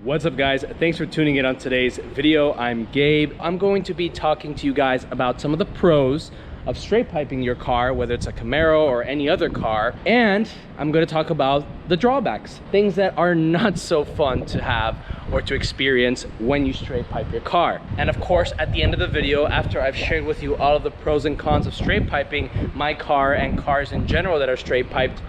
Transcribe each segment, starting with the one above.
What's up guys, thanks for tuning in on today's video. I'm Gabe. I'm going to be talking to you guys about some of the pros of straight piping your car, whether it's a Camaro or any other car, and I'm going to talk about the drawbacks, things that are not so fun to have or to experience when you straight pipe your car. And of course, at the end of the video, after I've shared with you all of the pros and cons of straight piping my car and cars in general that are straight piped,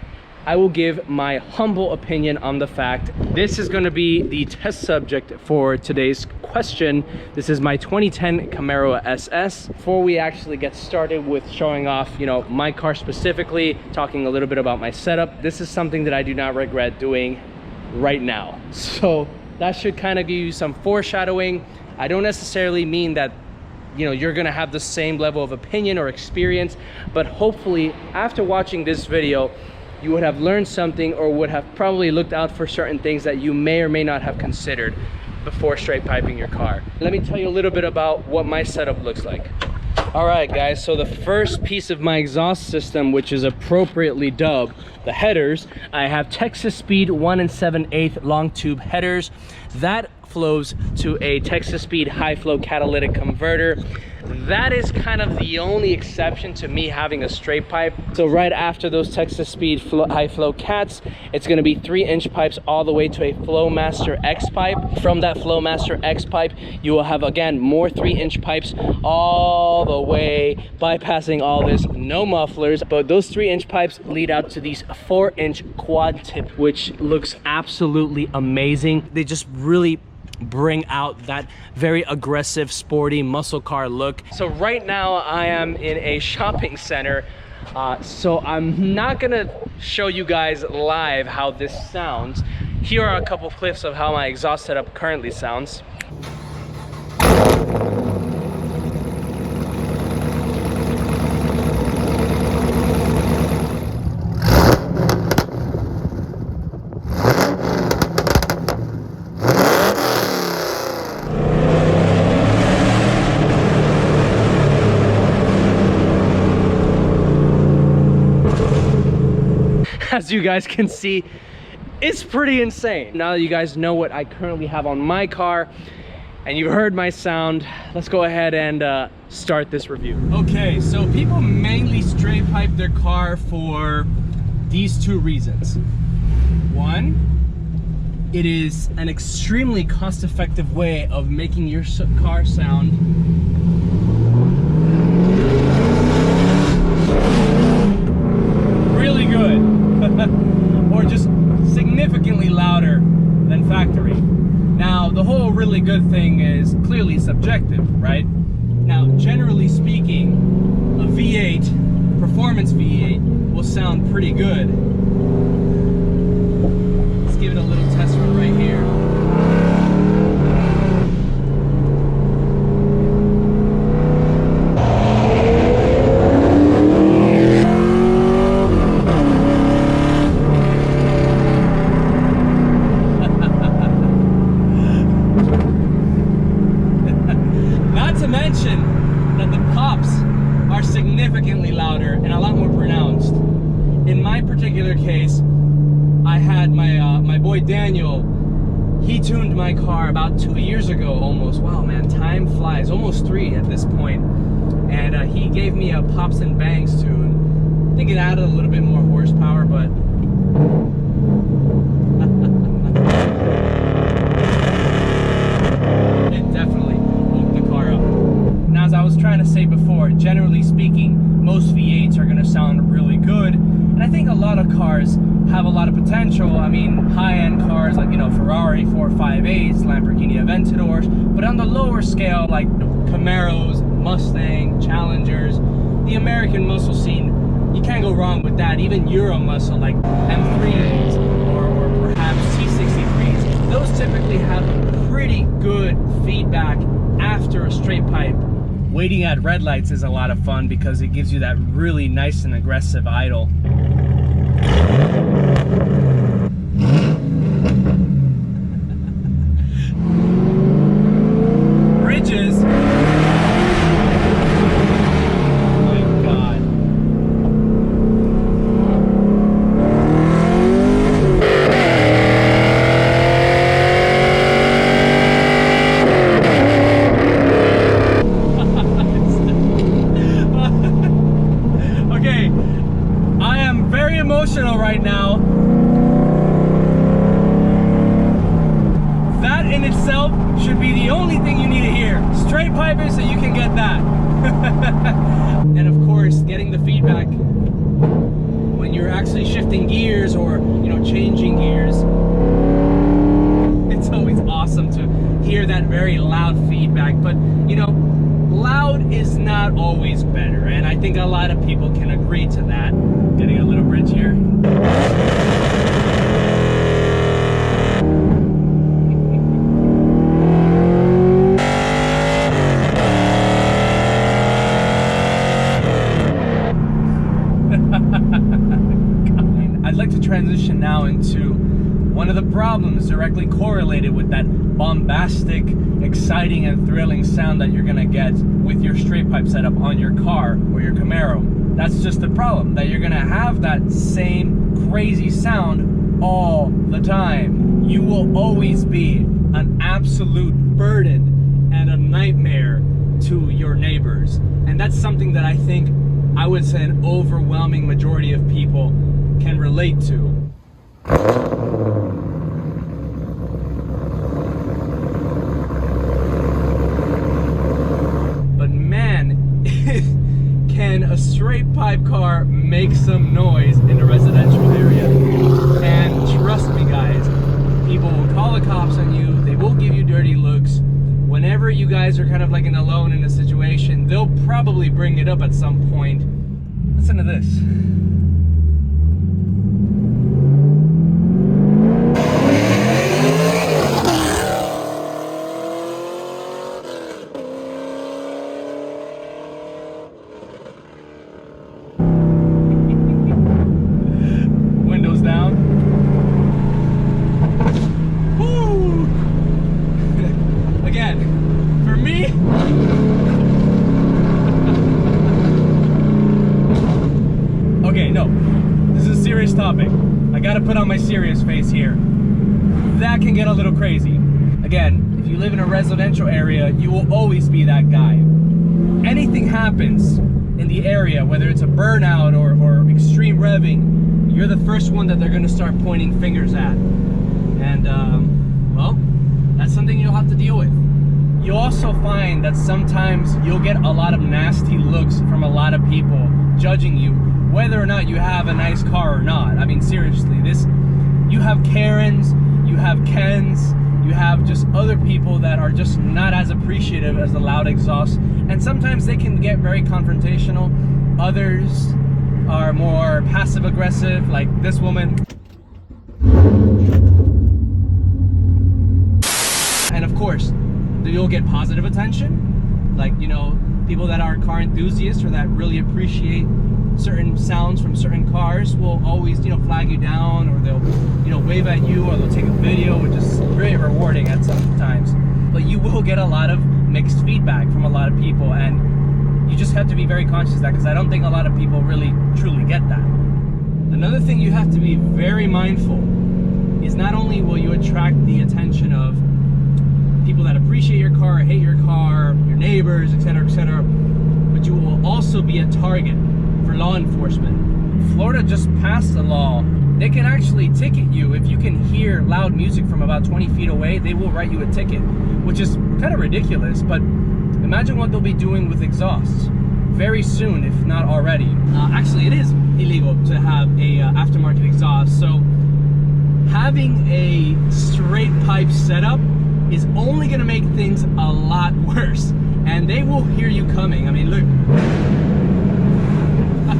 I will give my humble opinion on the fact. This is going to be the test subject for today's question. This is my 2010 Camaro SS. Before we actually get started with showing off, my car specifically, talking a little bit about my setup, this is something that I do not regret doing right now. So that should kind of give you some foreshadowing. I don't necessarily mean that you're gonna have the same level of opinion or experience, but hopefully after watching this video, you would have learned something or would have probably looked out for certain things that you may or may not have considered before straight piping your car. Let me tell you a little bit about what my setup looks like. All right guys, so the first piece of my exhaust system, which is appropriately dubbed the headers, I have Texas Speed 1 7/8 long tube headers. That flows to a Texas Speed high flow catalytic converter. That is kind of the only exception to me having a straight pipe. So right after those Texas Speed high flow cats, it's going to be 3-inch pipes all the way to a Flowmaster X pipe. From that Flowmaster X pipe, you will have again more 3-inch pipes all the way, bypassing all this, no mufflers, but those 3-inch pipes lead out to these 4-inch quad tip, which looks absolutely amazing. They just really bring out that very aggressive, sporty muscle car look. So right now I am in a shopping center, so I'm not gonna show you guys live how this sounds. Here are a couple clips of how my exhaust setup currently sounds. As you guys can see, it's pretty insane. Now that you guys know what I currently have on my car and you've heard my sound, let's go ahead and start this review. Okay, so people mainly straight pipe their car for these two reasons. One, it is an extremely cost-effective way of making your car sound really good. Or just significantly louder than factory. Now, the whole really good thing is clearly subjective, right? Now, generally speaking, a V8, performance V8, will sound pretty good. Let's give it a little test run right here. Significantly louder and a lot more pronounced. In my particular case, I had my boy Daniel. He tuned my car about 2 years ago almost. Wow man, time flies, almost 3 at this point. And he gave me a Pops and Bangs tune. I think it added a little bit more horsepower, but it definitely woke the car up. Now, as I was trying to say before, generally speaking, most V8s are going to sound really good, and I think a lot of cars have a lot of potential. I mean, high-end cars like Ferrari 458s, Lamborghini Aventadors, but on the lower scale like Camaros, Mustang, Challengers, the American muscle scene, you can't go wrong with that. Even Euro muscle like M3s or perhaps C63s, those typically have pretty good feedback after a straight pipe. Waiting at red lights is a lot of fun because it gives you that really nice and aggressive idle. Bridges. Oh my God. in itself should be the only thing you need to hear. Straight piping so you can get that. And of course, getting the feedback when you're actually shifting gears or, you know, changing gears. It's always awesome to hear that very loud feedback, but you know, loud is not always better, and I think a lot of people can agree to that. Getting a little bridge here. I'd like to transition now into one of the problems directly correlated with that bombastic, exciting, and thrilling sound that you're gonna get with your straight pipe setup on your car or your Camaro. That's just the problem, that you're gonna have that same crazy sound all the time. You will always be an absolute burden and a nightmare to your neighbors. And that's something that I think, I would say, an overwhelming majority of people can relate to. But man, can a straight pipe car make some noise in a residential area. And trust me guys, people will call the cops on you, they will give you dirty looks. Whenever you guys are kind of like alone in a situation, they'll probably bring it up at some point. Listen to this. Windows down. Woo! Again, for me, okay, no, this is a serious topic. I gotta put on my serious face here. That can get a little crazy. Again, if you live in a residential area, you will always be that guy. Anything happens in the area, whether it's a burnout or extreme revving, you're the first one that they're gonna start pointing fingers at. And, well, that's something you'll have to deal with. You'll also find that sometimes you'll get a lot of nasty looks from a lot of people judging you, whether or not you have a nice car or not. I mean, seriously, you have Karens, you have Kens, you have just other people that are just not as appreciative as the loud exhaust, and sometimes they can get very confrontational. Others are more passive aggressive, like this woman. And of course, you'll get positive attention, like, you know, people that are car enthusiasts or that really appreciate certain sounds from certain cars will always, you know, flag you down, or they'll, you know, wave at you, or they'll take a video, which is very rewarding at some times. But you will get a lot of mixed feedback from a lot of people, and you just have to be very conscious of that, because I don't think a lot of people really truly get that. Another thing you have to be very mindful is not only will you attract the attention of people that appreciate your car or hate your car, your neighbors, etc., etc., but you will also be a target for law enforcement. Florida just passed a law. They can actually ticket you if you can hear loud music from about 20 feet away. They will write you a ticket, which is kind of ridiculous, but imagine what they'll be doing with exhausts very soon, if not already. Actually, it is illegal to have a aftermarket exhaust, so having a straight pipe setup is only going to make things a lot worse, and they will hear you coming. I mean, look.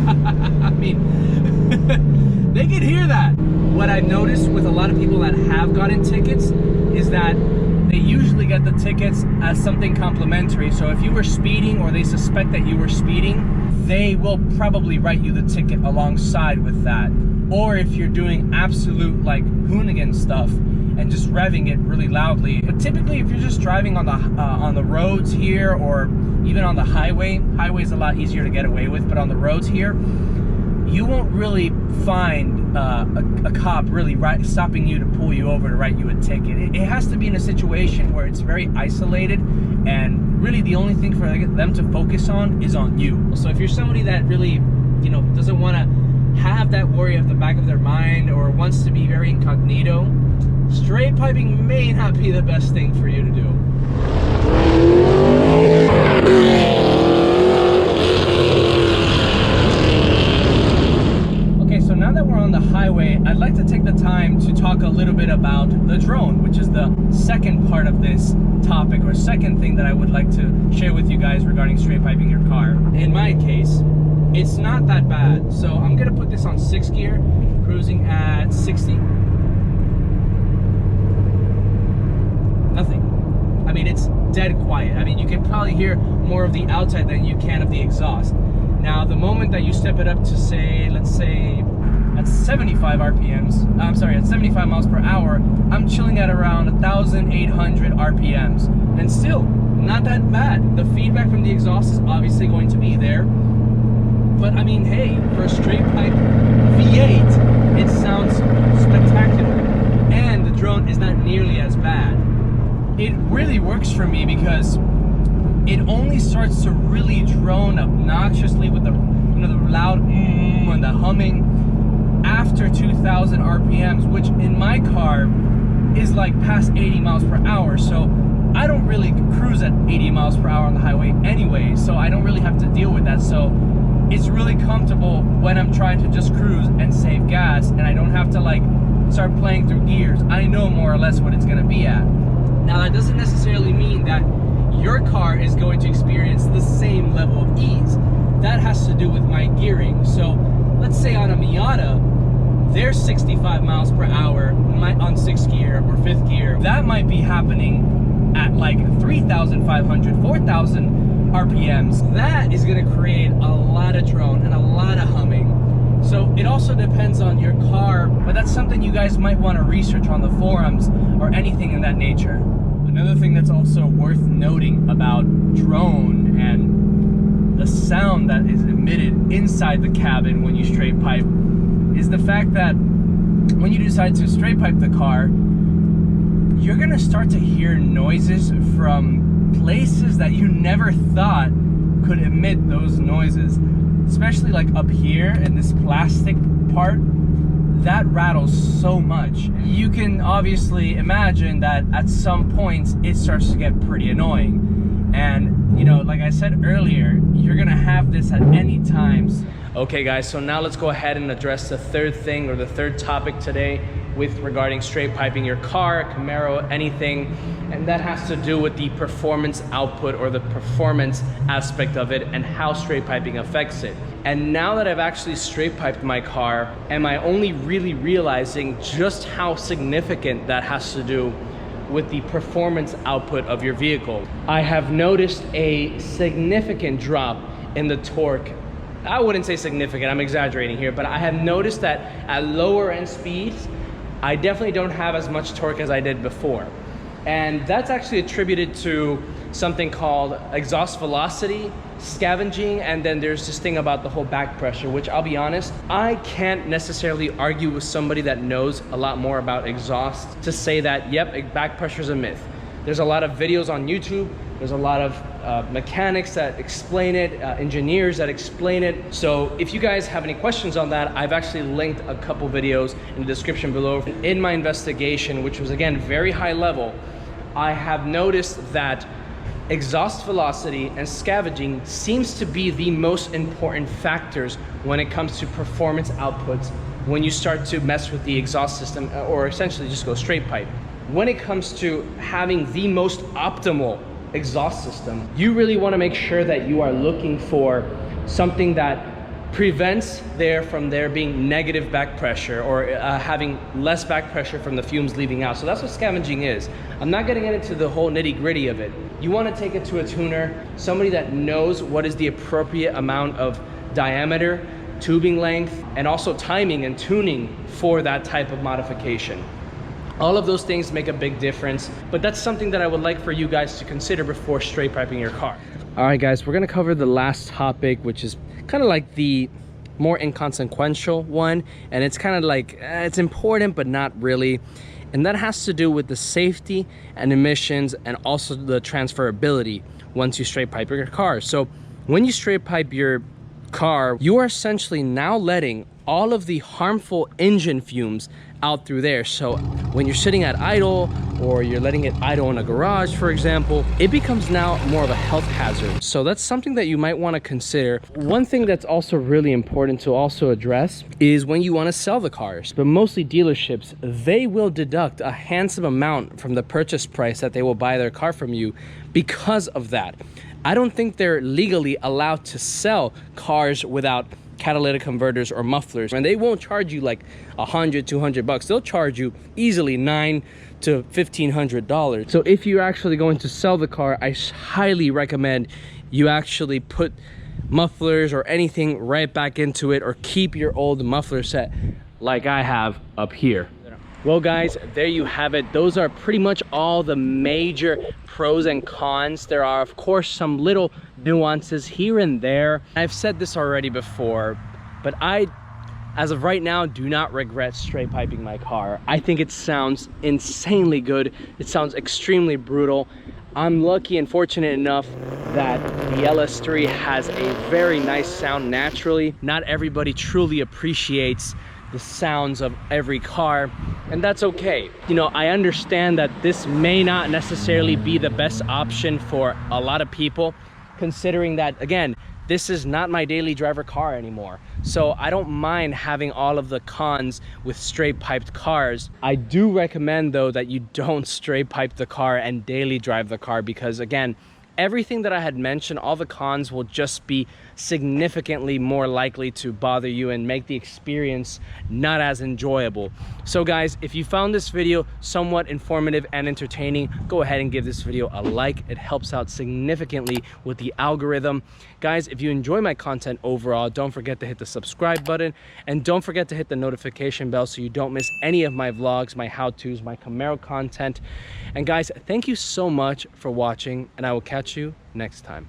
I mean, they can hear that. What I've noticed with a lot of people that have gotten tickets is that they usually get the tickets as something complimentary. So if you were speeding, or they suspect that you were speeding, they will probably write you the ticket alongside with that. Or if you're doing absolute like hoonigan stuff and just revving it really loudly. But typically, if you're just driving on the roads here, or even on the highway's a lot easier to get away with, but on the roads here, you won't really find a cop really stopping you to pull you over to write you a ticket. It has to be in a situation where it's very isolated, and really the only thing for them to focus on is on you. So if you're somebody that really, you know, doesn't want to have that worry at the back of their mind, or wants to be very incognito, straight piping may not be the best thing for you to do. Okay, so now that we're on the highway, I'd like to take the time to talk a little bit about the drone, which is the second part of this topic, or second thing that I would like to share with you guys regarding straight piping your car. In my case, it's not that bad. So I'm gonna put this on 6th gear, cruising at 60. Nothing. I mean, it's dead quiet. I mean, you can probably hear more of the outside than you can of the exhaust. Now, the moment that you step it up to say, let's say at 75 RPMs, I'm sorry, at 75 miles per hour, I'm chilling at around 1,800 RPMs. And still, not that bad. The feedback from the exhaust is obviously going to be there. But I mean, hey, for a straight pipe V8, it sounds spectacular. And the drone is not nearly as bad. It really works for me because it only starts to really drone obnoxiously with the, the loud and the humming after 2,000 RPMs, which in my car is like past 80 miles per hour. So I don't really cruise at 80 miles per hour on the highway anyway, so I don't really have to deal with that. So it's really comfortable when I'm trying to just cruise and save gas, and I don't have to like start playing through gears. I know more or less what it's gonna be at. Now, that doesn't necessarily mean that your car is going to experience the same level of ease. That has to do with my gearing. So let's say on a Miata, they're 65 miles per hour on 6th gear or 5th gear. That might be happening at like 3,500, 4,000 RPMs. That is gonna create a lot of drone and a lot of humming. So it also depends on your car, but that's something you guys might want to research on the forums or anything in that nature. Another thing that's also worth noting about drone and the sound that is emitted inside the cabin when you straight pipe is the fact that when you decide to straight pipe the car, you're gonna start to hear noises from places that you never thought could emit those noises. Especially like up here in this plastic part, that rattles so much. You can obviously imagine that at some points it starts to get pretty annoying. And like I said earlier, you're gonna have this at any times. Okay guys, so now let's go ahead and address the third thing, or the third topic today with regarding straight piping your car, Camaro, anything. And that has to do with the performance output, or the performance aspect of it, and how straight piping affects it. And now that I've actually straight piped my car, am I only really realizing just how significant that has to do with the performance output of your vehicle. I have noticed a significant drop in the torque. I wouldn't say significant, I'm exaggerating here, but I have noticed that at lower end speeds, I definitely don't have as much torque as I did before. And that's actually attributed to something called exhaust velocity, scavenging, and then there's this thing about the whole back pressure, which I'll be honest, I can't necessarily argue with somebody that knows a lot more about exhaust to say that, yep, back pressure is a myth. There's a lot of videos on YouTube, there's a lot of mechanics that explain it, engineers that explain it. So if you guys have any questions on that, I've actually linked a couple videos in the description below. In my investigation, which was again very high level, I have noticed that exhaust velocity and scavenging seems to be the most important factors when it comes to performance outputs when you start to mess with the exhaust system, or essentially just go straight pipe. When it comes to having the most optimal exhaust system, you really want to make sure that you are looking for something that prevents from there being negative back pressure, or having less back pressure from the fumes leaving out. So that's what scavenging is. I'm not getting into the whole nitty gritty of it. You want to take it to a tuner, somebody that knows what is the appropriate amount of diameter, tubing length, and also timing and tuning for that type of modification. All of those things make a big difference, but that's something that I would like for you guys to consider before straight piping your car. All right guys, we're gonna cover the last topic, which is kind of like the more inconsequential one, and it's kind of like it's important but not really, and that has to do with the safety and emissions, and also the transferability once you straight pipe your car. So when you straight pipe your car, you are essentially now letting all of the harmful engine fumes out through there. So when you're sitting at idle, or you're letting it idle in a garage, for example, it becomes now more of a health hazard. So that's something that you might want to consider. One thing that's also really important to also address is when you want to sell the cars, but mostly dealerships, they will deduct a handsome amount from the purchase price that they will buy their car from you because of that. I don't think they're legally allowed to sell cars without catalytic converters or mufflers, and they won't charge you like $100-200. They'll charge you easily $900 to $1,500. So if you're actually going to sell the car, I highly recommend you actually put mufflers or anything right back into it, or keep your old muffler set like I have up here. Well guys, there you have it. Those are pretty much all the major pros and cons. There are of course some little nuances here and there. I've said this already before, but I, as of right now, do not regret straight piping my car. I think it sounds insanely good. It sounds extremely brutal. I'm lucky and fortunate enough that the LS3 has a very nice sound naturally. Not everybody truly appreciates the sounds of every car, and that's okay. You know, I understand that this may not necessarily be the best option for a lot of people, considering that, again, this is not my daily driver car anymore. So I don't mind having all of the cons with straight piped cars. I do recommend though that you don't straight pipe the car and daily drive the car, because again, everything that I had mentioned, all the cons will just be significantly more likely to bother you and make the experience not as enjoyable. So guys, if you found this video somewhat informative and entertaining, go ahead and give this video a like. It helps out significantly with the algorithm. Guys, if you enjoy my content overall, don't forget to hit the subscribe button, and don't forget to hit the notification bell so you don't miss any of my vlogs, my how-tos, my Camaro content. And guys, thank you so much for watching, and I will catch you next time.